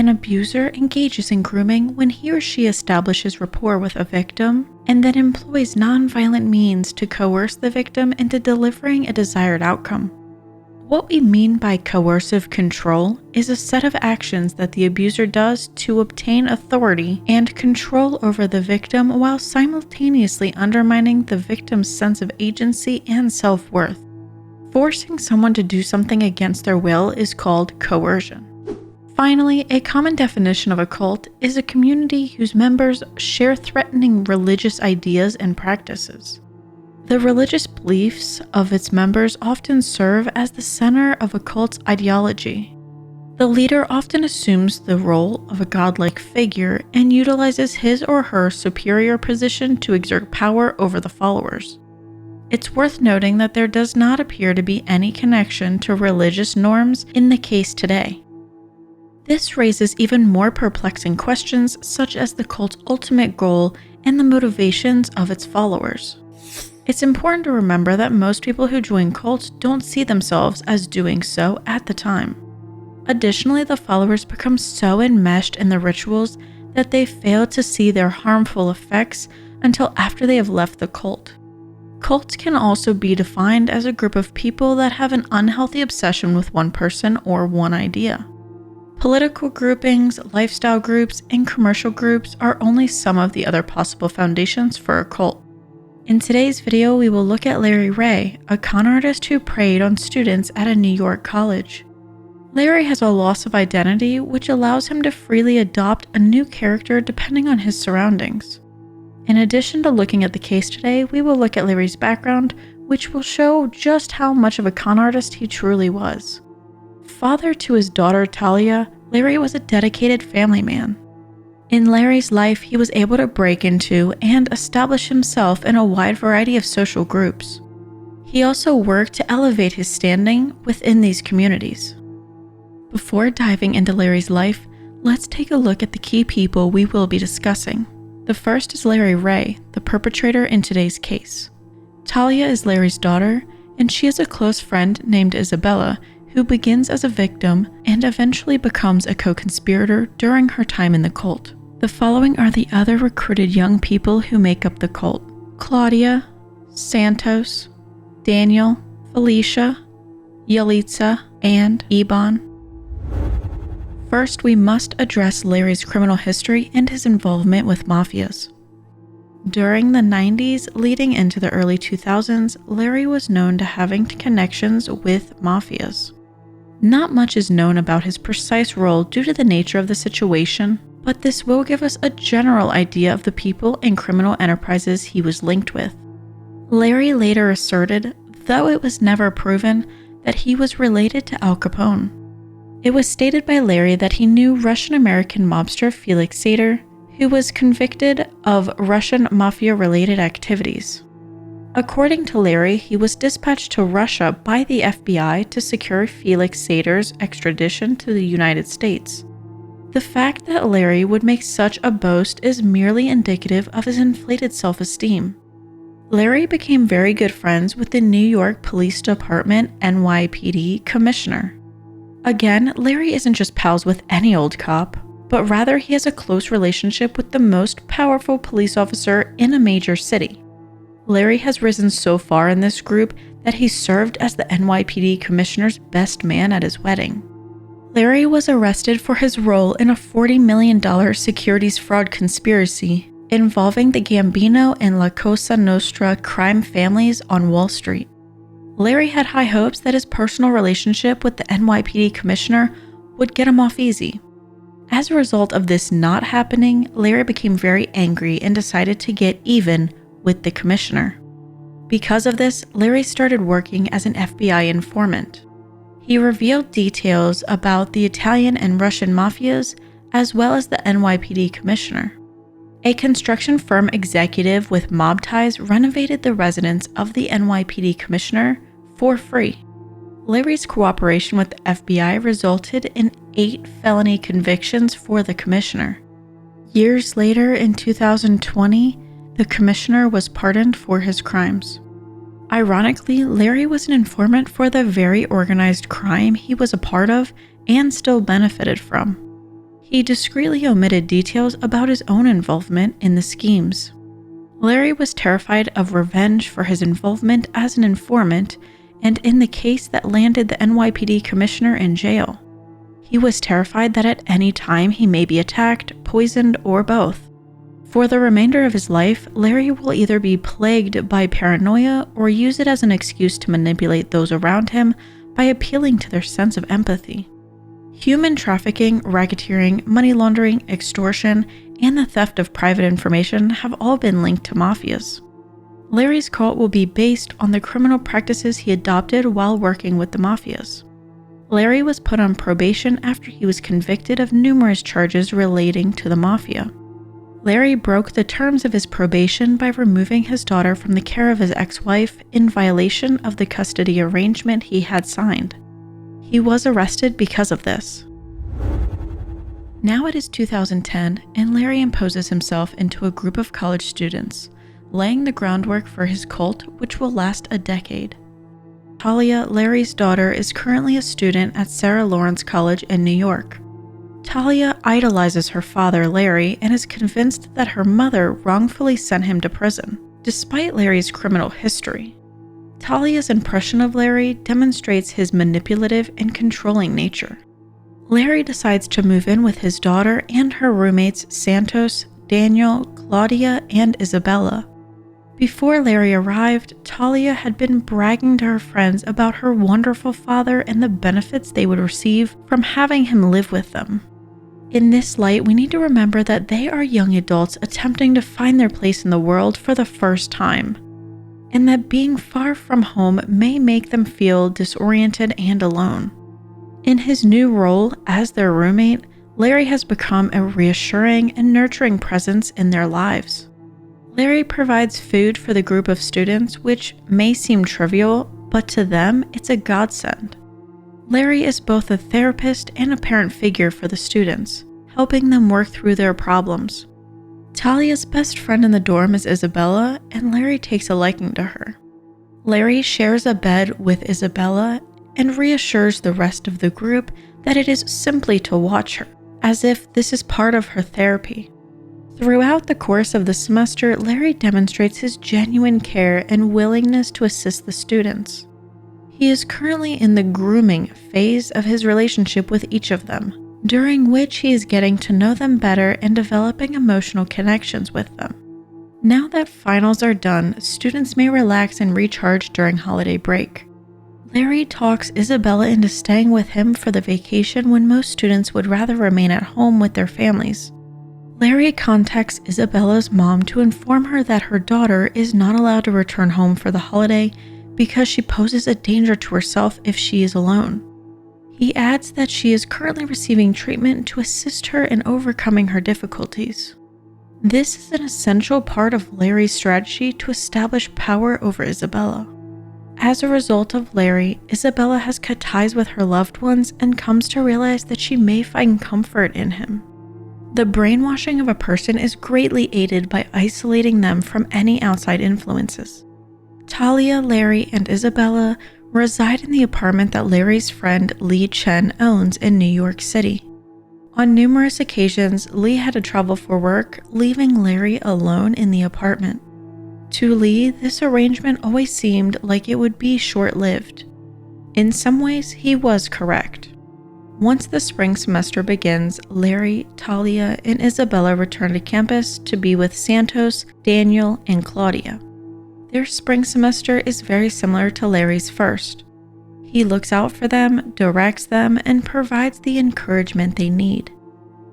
An abuser engages in grooming when he or she establishes rapport with a victim and then employs nonviolent means to coerce the victim into delivering a desired outcome. What we mean by coercive control is a set of actions that the abuser does to obtain authority and control over the victim while simultaneously undermining the victim's sense of agency and self-worth. Forcing someone to do something against their will is called coercion. Finally, a common definition of a cult is a community whose members share threatening religious ideas and practices. The religious beliefs of its members often serve as the center of a cult's ideology. The leader often assumes the role of a godlike figure and utilizes his or her superior position to exert power over the followers. It's worth noting that there does not appear to be any connection to religious norms in the case today. This raises even more perplexing questions, such as the cult's ultimate goal and the motivations of its followers. It's important to remember that most people who join cults don't see themselves as doing so at the time. Additionally, the followers become so enmeshed in the rituals that they fail to see their harmful effects until after they have left the cult. Cults can also be defined as a group of people that have an unhealthy obsession with one person or one idea. Political groupings, lifestyle groups, and commercial groups are only some of the other possible foundations for a cult. In today's video, we will look at Larry Ray, a con artist who preyed on students at a New York college. Larry has a loss of identity, which allows him to freely adopt a new character depending on his surroundings. In addition to looking at the case today, we will look at Larry's background, which will show just how much of a con artist he truly was. Father to his daughter Talia, Larry was a dedicated family man. In Larry's life, he was able to break into and establish himself in a wide variety of social groups. He also worked to elevate his standing within these communities. Before diving into Larry's life, let's take a look at the key people we will be discussing. The first is Larry Ray, the perpetrator in today's case. Talia is Larry's daughter, and she has a close friend named Isabella, who begins as a victim and eventually becomes a co-conspirator during her time in the cult. The following are the other recruited young people who make up the cult: Claudia, Santos, Daniel, Felicia, Yalitza, and Iban. First, we must address Larry's criminal history and his involvement with mafias. During the 90s leading into the early 2000s, Larry was known to having connections with mafias. Not much is known about his precise role due to the nature of the situation, but this will give us a general idea of the people and criminal enterprises he was linked with. Larry later asserted, though it was never proven, that he was related to Al Capone. It was stated by Larry that he knew Russian-American mobster Felix Sater, who was convicted of Russian mafia-related activities. According to Larry, he was dispatched to Russia by the FBI to secure Felix Sater's extradition to the United States. The fact that Larry would make such a boast is merely indicative of his inflated self-esteem. Larry became very good friends with the New York Police Department NYPD commissioner. Again, Larry isn't just pals with any old cop, but rather he has a close relationship with the most powerful police officer in a major city. Larry has risen so far in this group that he served as the NYPD commissioner's best man at his wedding. Larry was arrested for his role in a $40 million securities fraud conspiracy involving the Gambino and La Cosa Nostra crime families on Wall Street. Larry had high hopes that his personal relationship with the NYPD commissioner would get him off easy. As a result of this not happening, Larry became very angry and decided to get even with the commissioner. Because of this, Larry started working as an FBI informant. He revealed details about the Italian and Russian mafias, as well as the NYPD commissioner. A construction firm executive with mob ties renovated the residence of the NYPD commissioner for free. Larry's cooperation with the FBI resulted in 8 felony convictions for the commissioner. Years later, in 2020, the commissioner was pardoned for his crimes. Ironically, Larry was an informant for the very organized crime he was a part of and still benefited from. He discreetly omitted details about his own involvement in the schemes. Larry was terrified of revenge for his involvement as an informant and in the case that landed the NYPD commissioner in jail. He was terrified that at any time he may be attacked, poisoned, or both. For the remainder of his life, Larry will either be plagued by paranoia or use it as an excuse to manipulate those around him by appealing to their sense of empathy. Human trafficking, racketeering, money laundering, extortion, and the theft of private information have all been linked to mafias. Larry's cult will be based on the criminal practices he adopted while working with the mafias. Larry was put on probation after he was convicted of numerous charges relating to the mafia. Larry broke the terms of his probation by removing his daughter from the care of his ex-wife in violation of the custody arrangement he had signed. He was arrested because of this. Now it is 2010, and Larry imposes himself into a group of college students, laying the groundwork for his cult, which will last a decade. Talia, Larry's daughter, is currently a student at Sarah Lawrence College in New York. Talia idolizes her father, Larry, and is convinced that her mother wrongfully sent him to prison, despite Larry's criminal history. Talia's impression of Larry demonstrates his manipulative and controlling nature. Larry decides to move in with his daughter and her roommates Santos, Daniel, Claudia, and Isabella. Before Larry arrived, Talia had been bragging to her friends about her wonderful father and the benefits they would receive from having him live with them. In this light, we need to remember that they are young adults attempting to find their place in the world for the first time, and that being far from home may make them feel disoriented and alone. In his new role as their roommate, Larry has become a reassuring and nurturing presence in their lives. Larry provides food for the group of students, which may seem trivial, but to them, it's a godsend. Larry is both a therapist and a parent figure for the students, helping them work through their problems. Talia's best friend in the dorm is Isabella, and Larry takes a liking to her. Larry shares a bed with Isabella and reassures the rest of the group that it is simply to watch her, as if this is part of her therapy. Throughout the course of the semester, Larry demonstrates his genuine care and willingness to assist the students. He is currently in the grooming phase of his relationship with each of them, during which he is getting to know them better and developing emotional connections with them. Now that finals are done, students may relax and recharge during holiday break. Larry talks Isabella into staying with him for the vacation when most students would rather remain at home with their families. Larry contacts Isabella's mom to inform her that her daughter is not allowed to return home for the holiday because she poses a danger to herself if she is alone. He adds that she is currently receiving treatment to assist her in overcoming her difficulties. This is an essential part of Larry's strategy to establish power over Isabella. As a result of Larry, Isabella has cut ties with her loved ones and comes to realize that she may find comfort in him. The brainwashing of a person is greatly aided by isolating them from any outside influences. Talia, Larry, and Isabella reside in the apartment that Larry's friend Lee Chen owns in New York City. On numerous occasions, Lee had to travel for work, leaving Larry alone in the apartment. To Lee, this arrangement always seemed like it would be short-lived. In some ways, he was correct. Once the spring semester begins, Larry, Talia, and Isabella return to campus to be with Santos, Daniel, and Claudia. Their spring semester is very similar to Larry's first. He looks out for them, directs them, and provides the encouragement they need.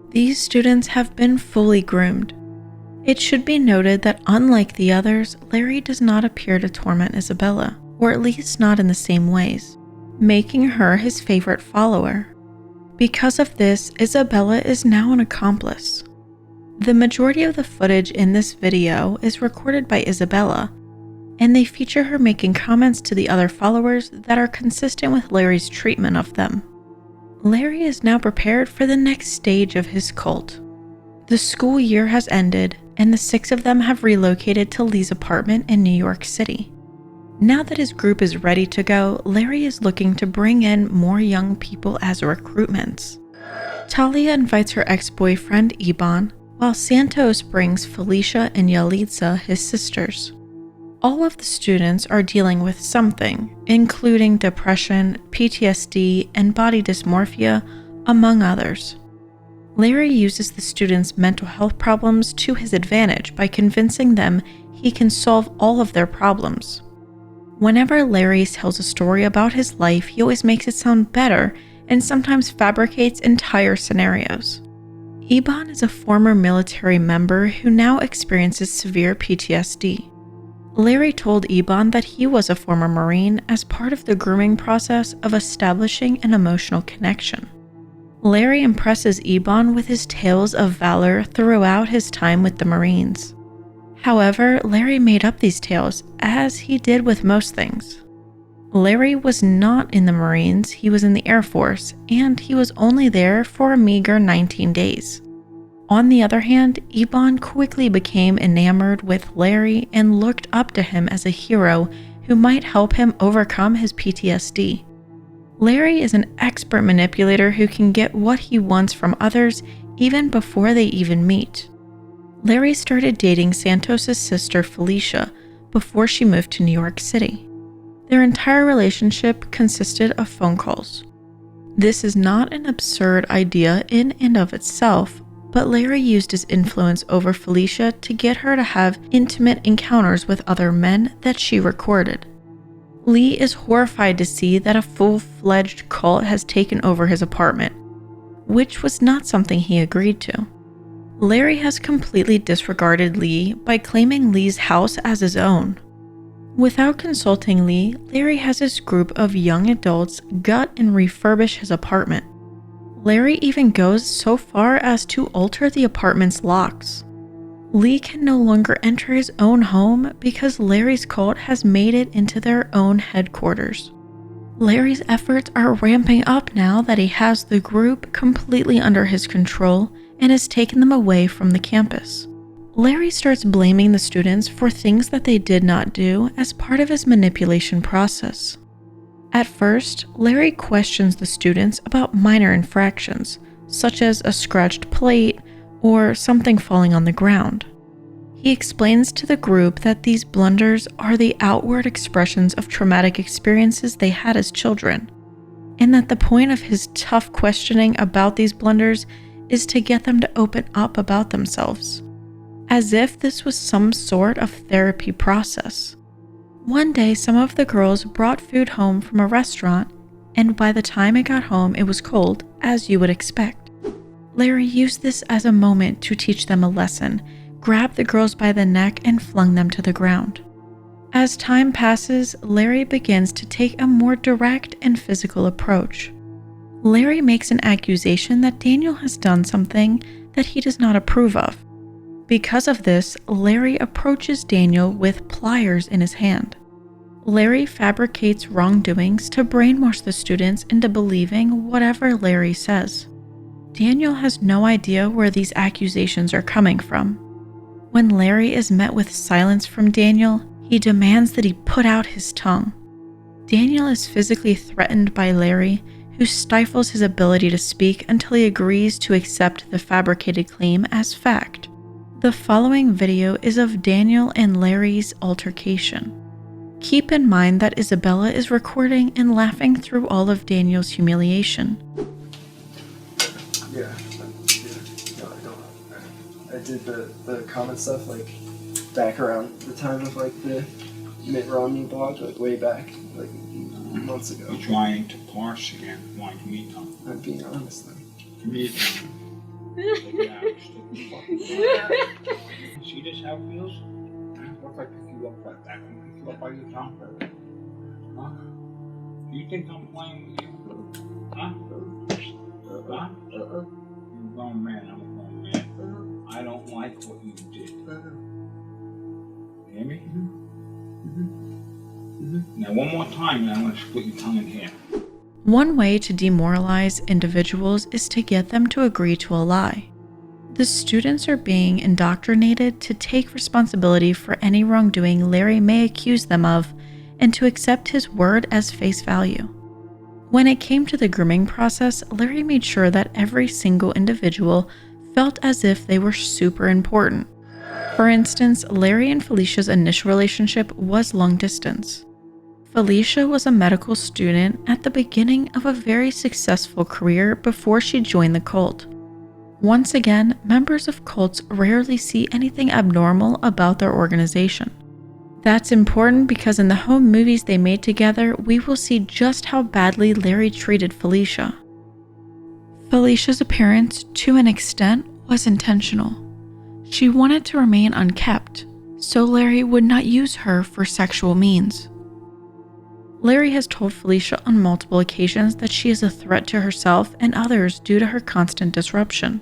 These students have been fully groomed. It should be noted that unlike the others, Larry does not appear to torment Isabella, or at least not in the same ways, making her his favorite follower. Because of this, Isabella is now an accomplice. The majority of the footage in this video is recorded by Isabella, and they feature her making comments to the other followers that are consistent with Larry's treatment of them. Larry is now prepared for the next stage of his cult. The school year has ended, and the 6 of them have relocated to Lee's apartment in New York City. Now that his group is ready to go, Larry is looking to bring in more young people as recruitments. Talia invites her ex-boyfriend Iban, while Santos brings Felicia and Yalitza, his sisters. All of the students are dealing with something, including depression, PTSD, and body dysmorphia, among others. Larry uses the students' mental health problems to his advantage by convincing them he can solve all of their problems. Whenever Larry tells a story about his life, he always makes it sound better and sometimes fabricates entire scenarios. Iban is a former military member who now experiences severe PTSD. Larry told Iban that he was a former Marine as part of the grooming process of establishing an emotional connection. Larry impresses Iban with his tales of valor throughout his time with the Marines. However, Larry made up these tales, as he did with most things. Larry was not in the Marines, he was in the Air Force, and he was only there for a meager 19 days. On the other hand, Iban quickly became enamored with Larry and looked up to him as a hero who might help him overcome his PTSD. Larry is an expert manipulator who can get what he wants from others even before they even meet. Larry started dating Santos' sister Felicia before she moved to New York City. Their entire relationship consisted of phone calls. This is not an absurd idea in and of itself, but Larry used his influence over Felicia to get her to have intimate encounters with other men that she recorded. Lee is horrified to see that a full-fledged cult has taken over his apartment, which was not something he agreed to. Larry has completely disregarded Lee by claiming Lee's house as his own. Without consulting Lee, Larry has his group of young adults gut and refurbish his apartment. Larry even goes so far as to alter the apartment's locks. Lee can no longer enter his own home because Larry's cult has made it into their own headquarters. Larry's efforts are ramping up now that he has the group completely under his control and has taken them away from the campus. Larry starts blaming the students for things that they did not do as part of his manipulation process. At first, Larry questions the students about minor infractions, such as a scratched plate or something falling on the ground. He explains to the group that these blunders are the outward expressions of traumatic experiences they had as children, and that the point of his tough questioning about these blunders is to get them to open up about themselves, as if this was some sort of therapy process. One day, some of the girls brought food home from a restaurant, and by the time it got home, it was cold, as you would expect. Larry used this as a moment to teach them a lesson, grabbed the girls by the neck and flung them to the ground. As time passes, Larry begins to take a more direct and physical approach. Larry makes an accusation that Daniel has done something that he does not approve of. Because of this, Larry approaches Daniel with pliers in his hand. Larry fabricates wrongdoings to brainwash the students into believing whatever Larry says. Daniel has no idea where these accusations are coming from. When Larry is met with silence from Daniel, he demands that he put out his tongue. Daniel is physically threatened by Larry, who stifles his ability to speak until he agrees to accept the fabricated claim as fact. The following video is of Daniel and Larry's altercation. Keep in mind that Isabella is recording and laughing through all of Daniel's humiliation. Yeah, no, I don't. I did the comment stuff like back around the time of like the Mitt Romney blog, like way back, like months ago. You're trying to parse again, wanting to meet them. I'm being honest then. To meet them. See this how it feels? What if I pick you up like that? Can I pick you up by your tongue? Huh? Do you think I'm playing with you? Huh? Huh? You're a grown man, I'm a grown man. I don't like what you did. Hear me? Now one more time and I'm going to split your tongue in half. One way to demoralize individuals is to get them to agree to a lie. The students are being indoctrinated to take responsibility for any wrongdoing Larry may accuse them of and to accept his word as face value. When it came to the grooming process, Larry made sure that every single individual felt as if they were super important. For instance, Larry and Felicia's initial relationship was long distance. Felicia was a medical student at the beginning of a very successful career before she joined the cult. Once again, members of cults rarely see anything abnormal about their organization. That's important because in the home movies they made together, we will see just how badly Larry treated Felicia. Felicia's appearance, to an extent, was intentional. She wanted to remain unkept, so Larry would not use her for sexual means. Larry has told Felicia on multiple occasions that she is a threat to herself and others due to her constant disruption.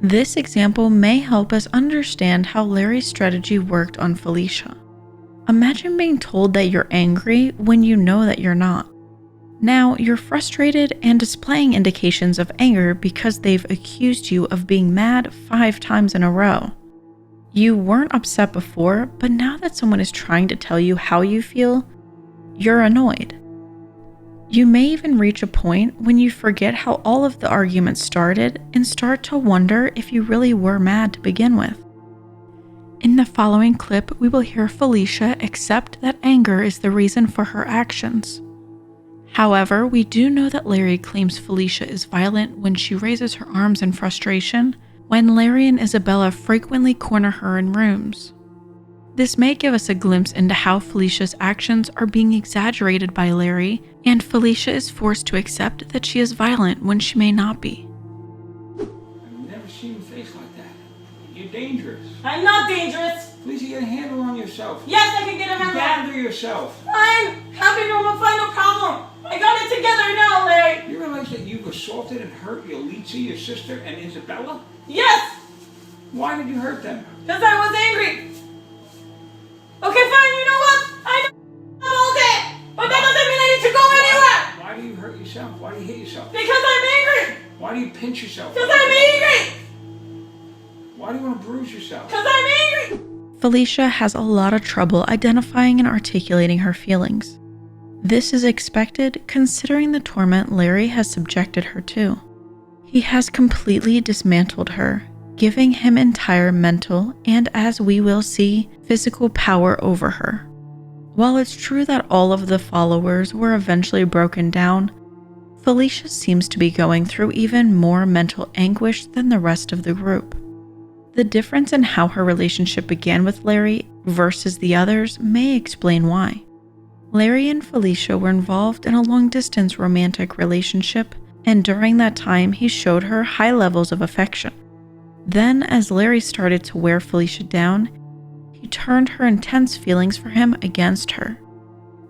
This example may help us understand how Larry's strategy worked on Felicia. Imagine being told that you're angry when you know that you're not. Now you're frustrated and displaying indications of anger because they've accused you of being mad 5 times in a row. You weren't upset before, but now that someone is trying to tell you how you feel, you're annoyed. You may even reach a point when you forget how all of the arguments started and start to wonder if you really were mad to begin with. In the following clip, we will hear Felicia accept that anger is the reason for her actions. However, we do know that Larry claims Felicia is violent when she raises her arms in frustration, when Larry and Isabella frequently corner her in rooms. This may give us a glimpse into how Felicia's actions are being exaggerated by Larry, and Felicia is forced to accept that she is violent when she may not be. I've never seen you face like that. You're dangerous. I'm not dangerous. Please get a handle on yourself. Yes, I can get a handle. Gather yourself. I'm happy, normal, fine, no problem. I got it together now, Larry. You realize that you've assaulted and hurt Yalitza, your sister, and Isabella? Yes, Why did you hurt them? because I was angry. Okay, fine, you know what? I know all day, but that doesn't mean I need to go anywhere. Why do you hurt yourself? Why do you hit yourself? Because I'm angry. Why do you pinch yourself? Because I'm angry. Why do you want to bruise yourself? Because I'm angry. Felicia has a lot of trouble identifying and articulating her feelings. This is expected considering the torment Larry has subjected her to. He has completely dismantled her, giving him entire mental and, as we will see, physical power over her. While it's true that all of the followers were eventually broken down, Felicia seems to be going through even more mental anguish than the rest of the group. The difference in how her relationship began with Larry versus the others may explain why. Larry and Felicia were involved in a long-distance romantic relationship, and during that time he showed her high levels of affection. Then, as Larry started to wear Felicia down, he turned her intense feelings for him against her.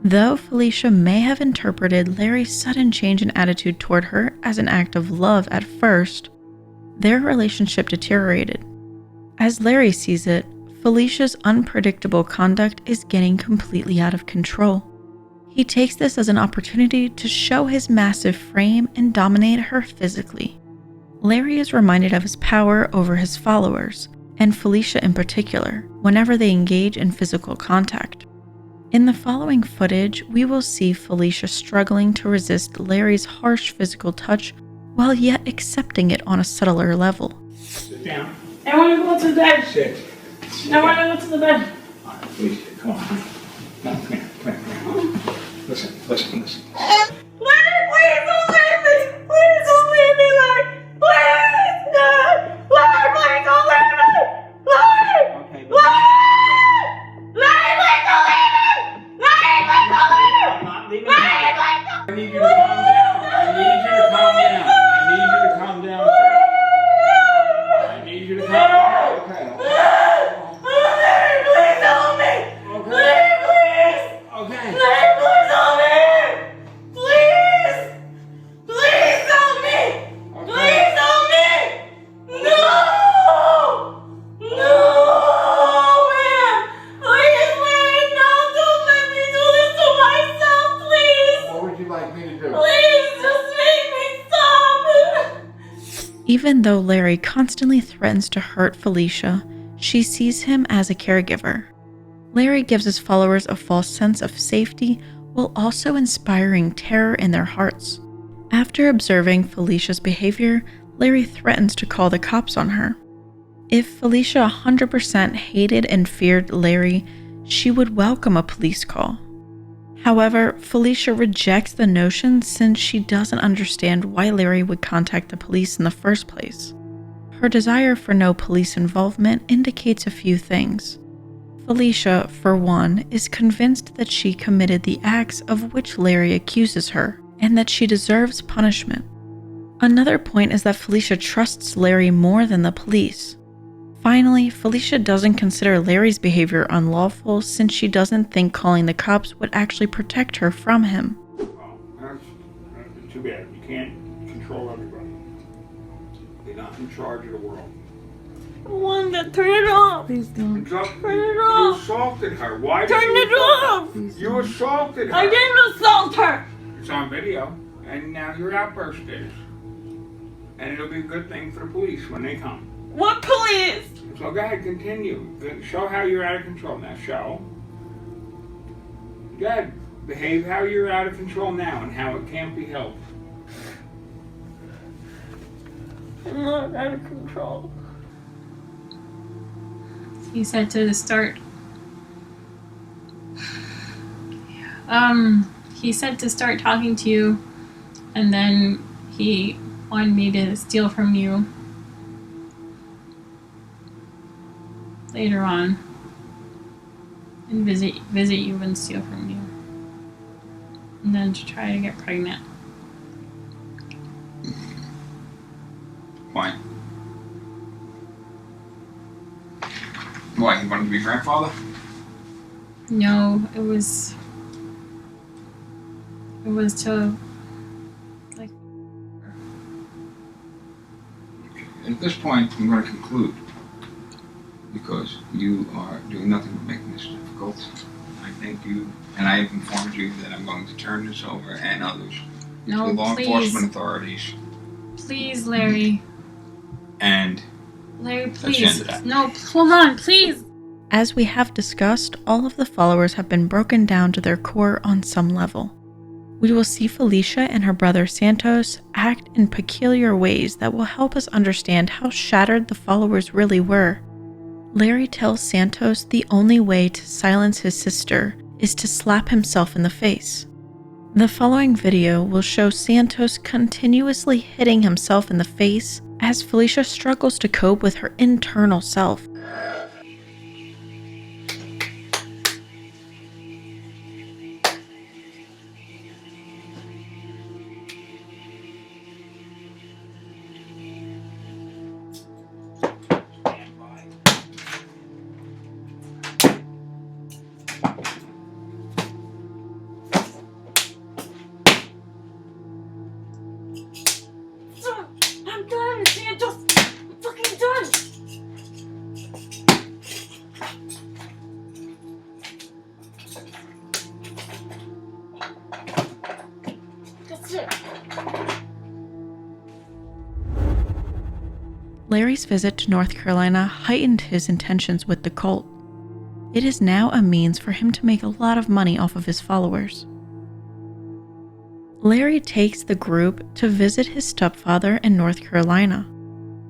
Though Felicia may have interpreted Larry's sudden change in attitude toward her as an act of love at first, their relationship deteriorated. As Larry sees it, Felicia's unpredictable conduct is getting completely out of control. He takes this as an opportunity to show his massive frame and dominate her physically. Larry is reminded of his power over his followers, and Felicia in particular, whenever they engage in physical contact. In the following footage, we will see Felicia struggling to resist Larry's harsh physical touch while yet accepting it on a subtler level. Sit down. I want to go to the bed. Sit. I want to go to the bed. All right, please, come on. No, come here. Listen. Larry, please don't leave me. Please don't leave me, Larry. Please, no. Larry, please don't leave me. Larry. Okay, Larry, please don't leave me. Larry, please don't leave me. I'm not leaving Larry, you. please don't. I need you to calm down. I need you to calm down. I need you to calm down, sir. I need you to calm down. Okay. Larry, please help me. Okay. Larry, please. Okay. Larry, please help me. Please. Please help me. Please help me. No. No, man. Please, Larry, no. Don't let me do this to myself, please. What would you like me to do? Please, just make me stop. Even though Larry constantly threatens to hurt Felicia, she sees him as a caregiver. Larry gives his followers a false sense of safety while also inspiring terror in their hearts. After observing Felicia's behavior, Larry threatens to call the cops on her. If Felicia 100% hated and feared Larry, she would welcome a police call. However, Felicia rejects the notion since she doesn't understand why Larry would contact the police in the first place. Her desire for no police involvement indicates a few things. Felicia, for one, is convinced that she committed the acts of which Larry accuses her, and that she deserves punishment. Another point is that Felicia trusts Larry more than the police. Finally, Felicia doesn't consider Larry's behavior unlawful since she doesn't think calling the cops would actually protect her from him. Well, that's too bad. You can't control everybody. You're not in charge of the world. Wanda, turn it off. Please don't. Turn it You off. assaulted her. Why Turn did you it assault off. Please You don't. assaulted her. I didn't assault her. It's on video, and now your outburst is. And it'll be a good thing for the police when they come. What police? So go ahead, continue. Show how you're out of control now. Show. Go ahead. Behave how you're out of control now and how it can't be helped. I'm not out of control. He said to start. He said to start talking to you, and then he wanted me to steal from you later on, and visit you and steal from you, and then to try to get pregnant. Why? Why? You wanted to be grandfather? No, it was to, like. At this point, I'm going to conclude. Because you are doing nothing but making this difficult. I think you, and I have informed you that I'm going to turn this over and others to No, the law please. enforcement authorities. Please, Larry. And Larry, That's the end please. of that. No, hold on, please. As we have discussed, all of the followers have been broken down to their core on some level. We will see Felicia and her brother Santos act in peculiar ways that will help us understand how shattered the followers really were. Larry tells Santos the only way to silence his sister is to slap himself in the face. The following video will show Santos continuously hitting himself in the face as Felicia struggles to cope with her internal self. I'm done, Santos. I'm fucking done. That's it. Larry's visit to North Carolina heightened his intentions with the cult. It is now a means for him to make a lot of money off of his followers. Larry takes the group to visit his stepfather in North Carolina.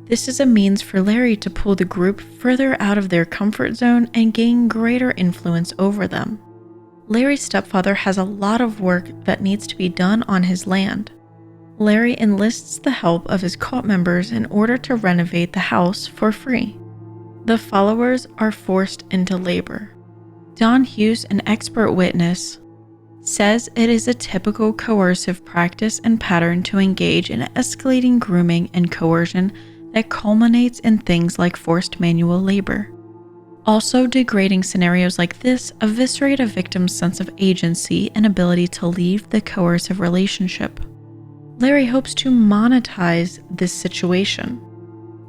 This is a means for Larry to pull the group further out of their comfort zone and gain greater influence over them. Larry's stepfather has a lot of work that needs to be done on his land. Larry enlists the help of his cult members in order to renovate the house for free. The followers are forced into labor. Don Hughes, an expert witness, says it is a typical coercive practice and pattern to engage in escalating grooming and coercion that culminates in things like forced manual labor. Also, degrading scenarios like this eviscerate a victim's sense of agency and ability to leave the coercive relationship. Larry hopes to monetize this situation.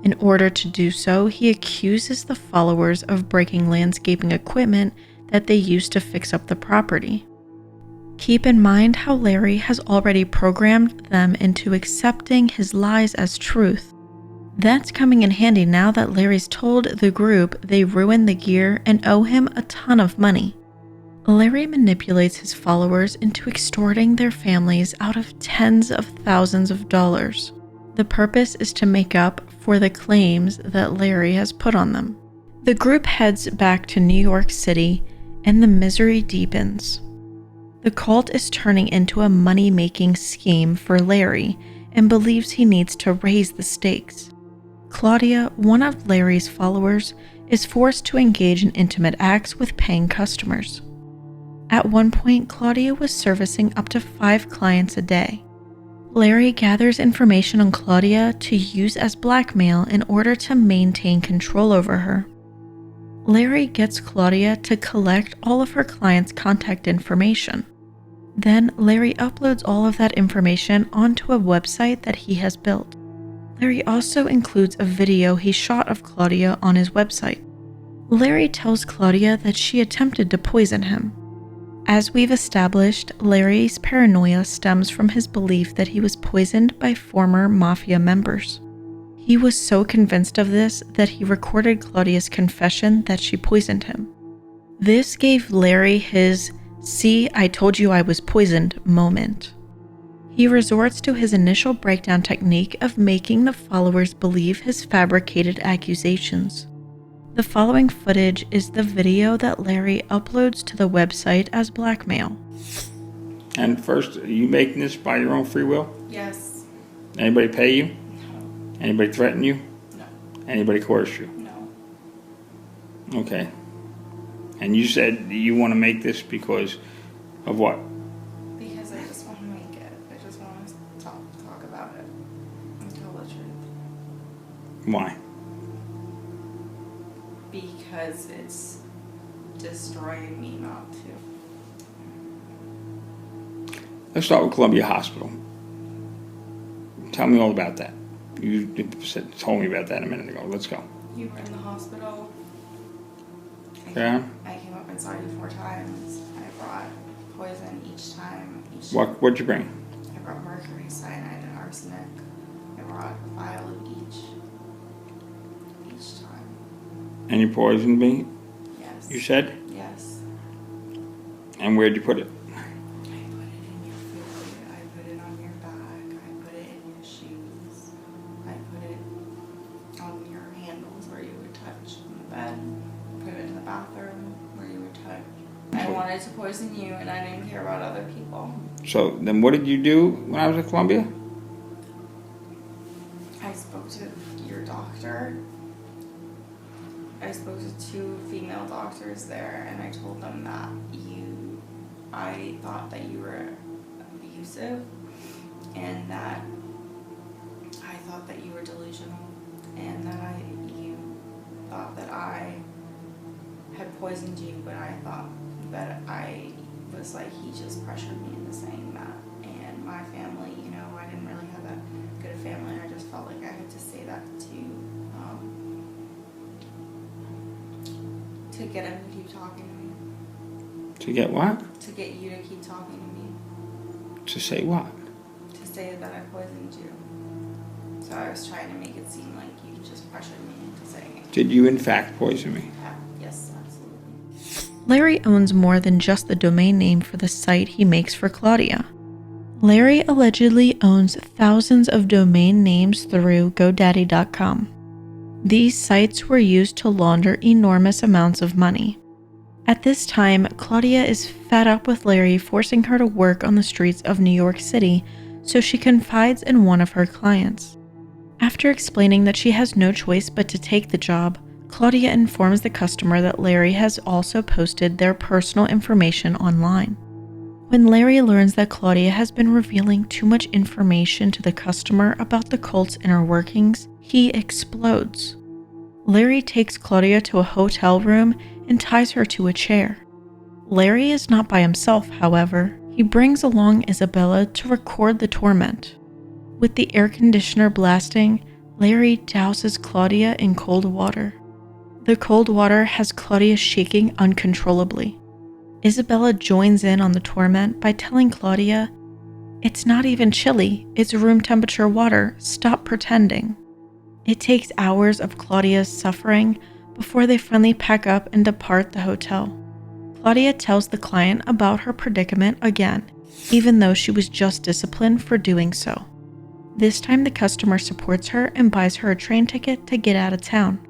In order to do so, he accuses the followers of breaking landscaping equipment that they used to fix up the property. Keep in mind how Larry has already programmed them into accepting his lies as truth. That's coming in handy now that Larry's told the group they ruined the gear and owe him a ton of money. Larry manipulates his followers into extorting their families out of tens of thousands of dollars. The purpose is to make up for the claims that Larry has put on them. The group heads back to New York City, and the misery deepens. The cult is turning into a money-making scheme for Larry and believes he needs to raise the stakes. Claudia, one of Larry's followers, is forced to engage in intimate acts with paying customers. At one point, Claudia was servicing up to 5 clients a day. Larry gathers information on Claudia to use as blackmail in order to maintain control over her. Larry gets Claudia to collect all of her clients' contact information. Then Larry uploads all of that information onto a website that he has built. Larry also includes a video he shot of Claudia on his website. Larry tells Claudia that she attempted to poison him. As we've established, Larry's paranoia stems from his belief that he was poisoned by former Mafia members. He was so convinced of this that he recorded Claudia's confession that she poisoned him. This gave Larry his "see, I told you I was poisoned" moment. He resorts to his initial breakdown technique of making the followers believe his fabricated accusations. The following footage is the video that Larry uploads to the website as blackmail. And first, are you making this by your own free will? Yes. Anybody pay you? No. Anybody threaten you? No. Anybody coerce you? No. Okay. And you said you want to make this because of what? Because I just want to make it. I just want to talk about it and tell the truth. Why? Because it's destroying me not to. Let's start with Columbia Hospital. Tell me all about that. You told me about that a minute ago. Let's go. You were in the hospital. Yeah. I came up inside you 4 times. I brought poison each time. What'd you bring? I brought mercury, cyanide, and arsenic. I brought a vial of each time. And you poisoned me? Yes. You said? Yes. And where'd you put it? I put it in your food. I put it on your back. I put it in your shoes. I put it on your handles where you would touch on the bed. Put it in the bathroom where you would touch. I wanted to poison you, and I didn't care about other people. So then what did you do when I was at Columbia? I spoke to your doctor. I spoke to 2 female doctors there, and I told them that I thought that you were abusive, and that I thought that you were delusional, and that you thought that I had poisoned you, but I thought that I was like, he just pressured me into saying that. And my family, I didn't really have that good a family, and I just felt like I had to say that to get him to keep talking to me. To get what? To get you to keep talking to me. To say what? To say that I poisoned you. So I was trying to make it seem like you just pressured me into saying it. Did you in fact poison me? Yes, absolutely. Larry owns more than just the domain name for the site he makes for Claudia. Larry allegedly owns thousands of domain names through GoDaddy.com. These sites were used to launder enormous amounts of money. At this time, Claudia is fed up with Larry forcing her to work on the streets of New York City, so she confides in one of her clients. After explaining that she has no choice but to take the job, Claudia informs the customer that Larry has also posted their personal information online. When Larry learns that Claudia has been revealing too much information to the customer about the cult's inner workings, he explodes. Larry takes Claudia to a hotel room and ties her to a chair. Larry is not by himself, however. He brings along Isabella to record the torment. With the air conditioner blasting, Larry douses Claudia in cold water. The cold water has Claudia shaking uncontrollably. Isabella joins in on the torment by telling Claudia, "It's not even chilly, it's room temperature water, stop pretending." It takes hours of Claudia's suffering before they finally pack up and depart the hotel. Claudia tells the client about her predicament again, even though she was just disciplined for doing so. This time the customer supports her and buys her a train ticket to get out of town.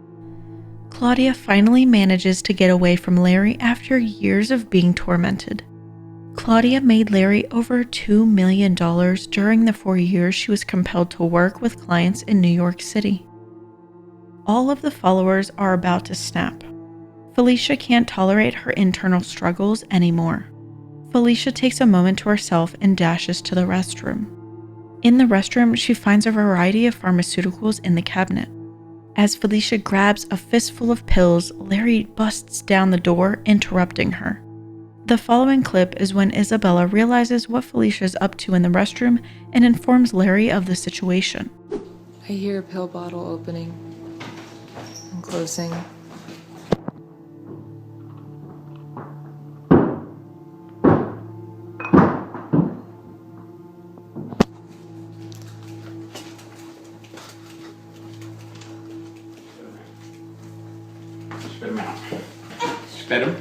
Claudia finally manages to get away from Larry after years of being tormented. Claudia made Larry over $2 million during the 4 years she was compelled to work with clients in New York City. All of the followers are about to snap. Felicia can't tolerate her internal struggles anymore. Felicia takes a moment to herself and dashes to the restroom. In the restroom, she finds a variety of pharmaceuticals in the cabinet. As Felicia grabs a fistful of pills, Larry busts down the door, interrupting her. The following clip is when Isabella realizes what Felicia is up to in the restroom and informs Larry of the situation. I hear a pill bottle opening and closing. Spit them out. Spit them?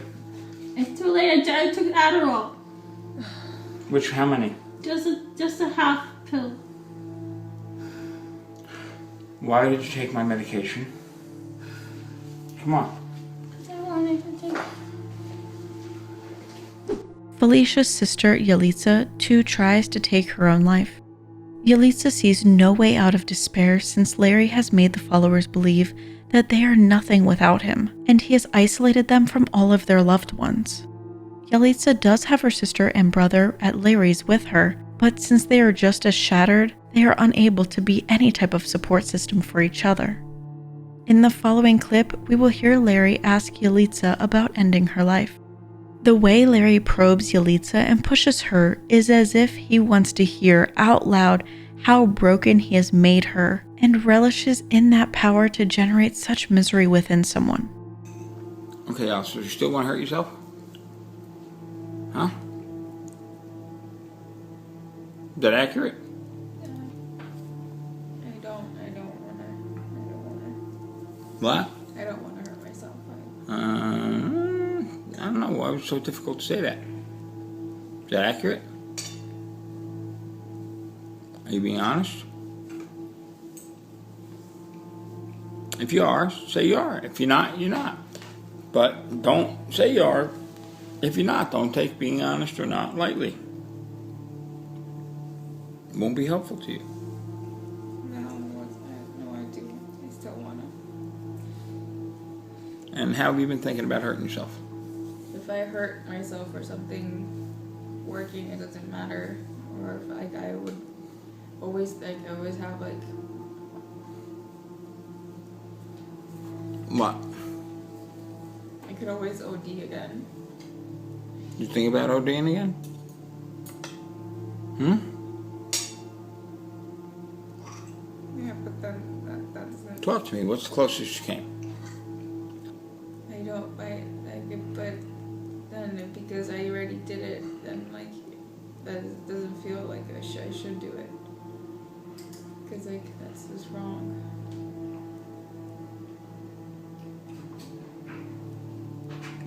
It's too late. I took Adderall. How many? Just a half pill. Why did you take my medication? Come on. I wanted to take. Felicia's sister, Yalitza, too tries to take her own life. Yalitza sees no way out of despair since Larry has made the followers believe that they are nothing without him, and he has isolated them from all of their loved ones. Yalitza does have her sister and brother at Larry's with her, but since they are just as shattered, they are unable to be any type of support system for each other. In the following clip, we will hear Larry ask Yalitza about ending her life. The way Larry probes Yalitza and pushes her is as if he wants to hear out loud how broken he has made her and relishes in that power to generate such misery within someone. Okay, Alice, you still want to hurt yourself? Huh? Is that accurate? I don't wanna. What? I don't wanna hurt myself. I don't know. Why was it so difficult to say that? Is that accurate? Are you being honest? If you are, say you are. If you're not, you're not. But don't say you are. If you're not, don't take being honest or not lightly. It won't be helpful to you. No, I do. I still wanna. And how have you been thinking about hurting yourself? If I hurt myself or something working, it doesn't matter. Or if I would always have What? I could always OD again. You think about ODing again? Yeah, but then that's Talk to me. What's the closest you came? but then because I already did it, then that doesn't feel like I should do it. Because that's just wrong.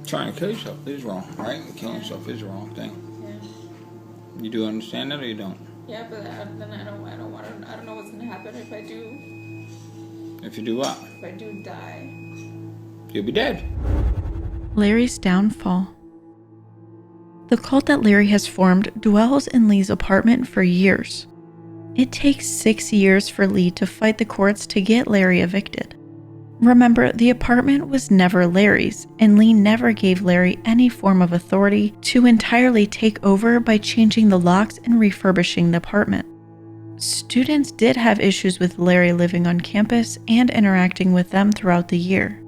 Trying to kill yourself is wrong, right? Killing yourself is a wrong thing. Yeah. You do understand that, or you don't? Yeah, but then I don't know what's gonna happen if I do. If you do what? If I do die. You'll be dead. Larry's downfall. The cult that Larry has formed dwells in Lee's apartment for years. It takes 6 years for Lee to fight the courts to get Larry evicted. Remember, the apartment was never Larry's, and Lee never gave Larry any form of authority to entirely take over by changing the locks and refurbishing the apartment. Students did have issues with Larry living on campus and interacting with them throughout the year.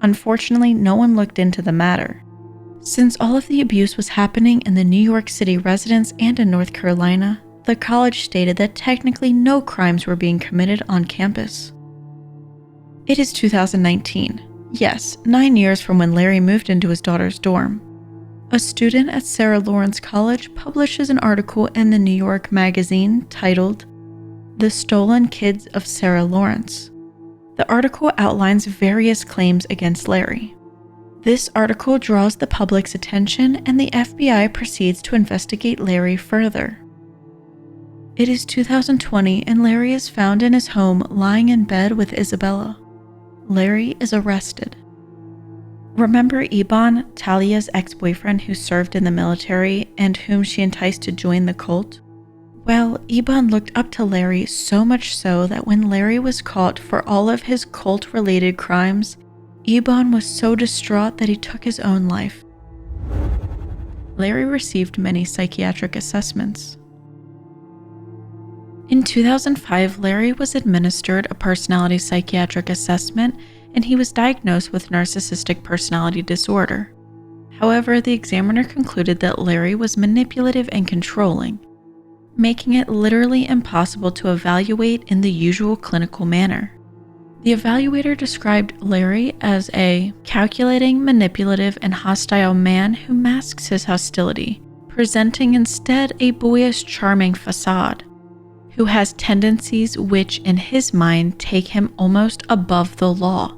Unfortunately, no one looked into the matter. Since all of the abuse was happening in the New York City residence and in North Carolina, the college stated that technically no crimes were being committed on campus. It is 2019. Yes, 9 years from when Larry moved into his daughter's dorm. A student at Sarah Lawrence College publishes an article in the New York Magazine titled, "The Stolen Kids of Sarah Lawrence." The article outlines various claims against Larry. This article draws the public's attention, and the FBI proceeds to investigate Larry further. It is 2020, and Larry is found in his home lying in bed with Isabella. Larry is arrested. Remember Iban, Talia's ex-boyfriend who served in the military and whom she enticed to join the cult? Well, Iban looked up to Larry so much so that when Larry was caught for all of his cult-related crimes, Iban was so distraught that he took his own life. Larry received many psychiatric assessments. In 2005, Larry was administered a personality psychiatric assessment, and he was diagnosed with narcissistic personality disorder. However, the examiner concluded that Larry was manipulative and controlling, making it literally impossible to evaluate in the usual clinical manner. The evaluator described Larry as a calculating, manipulative, and hostile man who masks his hostility, presenting instead a boyish, charming facade, who has tendencies which, in his mind, take him almost above the law.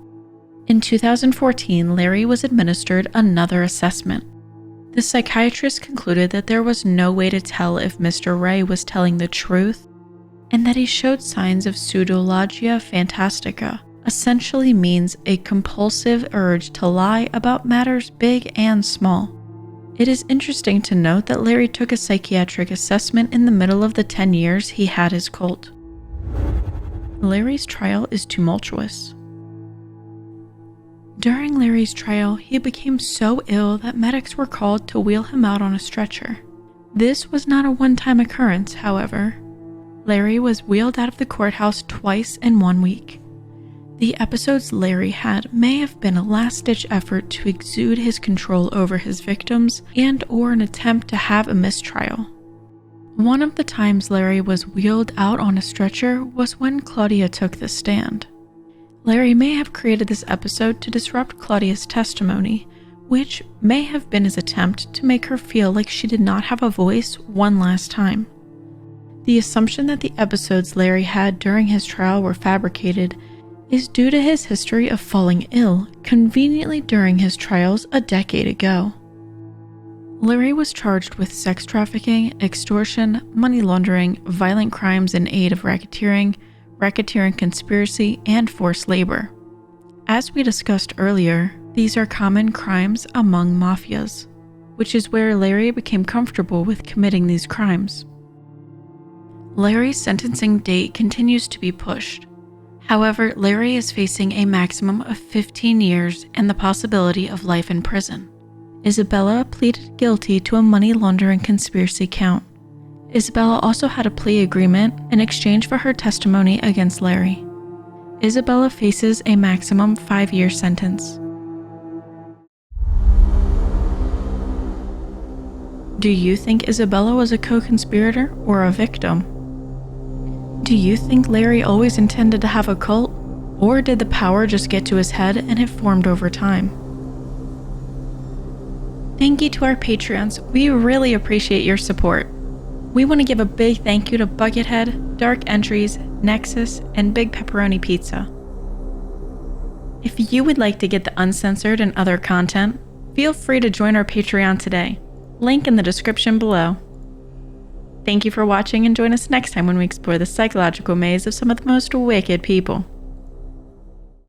In 2014, Larry was administered another assessment. The psychiatrist concluded that there was no way to tell if Mr. Ray was telling the truth, and that he showed signs of pseudologia fantastica, essentially means a compulsive urge to lie about matters big and small. It is interesting to note that Larry took a psychiatric assessment in the middle of the 10 years he had his cult. Larry's trial is tumultuous. During Larry's trial, he became so ill that medics were called to wheel him out on a stretcher. This was not a one-time occurrence, however. Larry was wheeled out of the courthouse twice in 1 week. The episodes Larry had may have been a last-ditch effort to exude his control over his victims and/or an attempt to have a mistrial. One of the times Larry was wheeled out on a stretcher was when Claudia took the stand. Larry may have created this episode to disrupt Claudia's testimony, which may have been his attempt to make her feel like she did not have a voice one last time. The assumption that the episodes Larry had during his trial were fabricated is due to his history of falling ill conveniently during his trials a decade ago. Larry was charged with sex trafficking, extortion, money laundering, violent crimes in aid of racketeering conspiracy, and forced labor. As we discussed earlier, these are common crimes among mafias, which is where Larry became comfortable with committing these crimes. Larry's sentencing date continues to be pushed. However, Larry is facing a maximum of 15 years and the possibility of life in prison. Isabella pleaded guilty to a money laundering conspiracy count. Isabella also had a plea agreement in exchange for her testimony against Larry. Isabella faces a maximum 5-year sentence. Do you think Isabella was a co-conspirator or a victim? Do you think Larry always intended to have a cult, or did the power just get to his head and it formed over time? Thank you to our Patreons. We really appreciate your support. We want to give a big thank you to Buckethead, Dark Entries, Nexus, and Big Pepperoni Pizza. If you would like to get the uncensored and other content, feel free to join our Patreon today. Link in the description below. Thank you for watching, and join us next time when we explore the psychological maze of some of the most wicked people.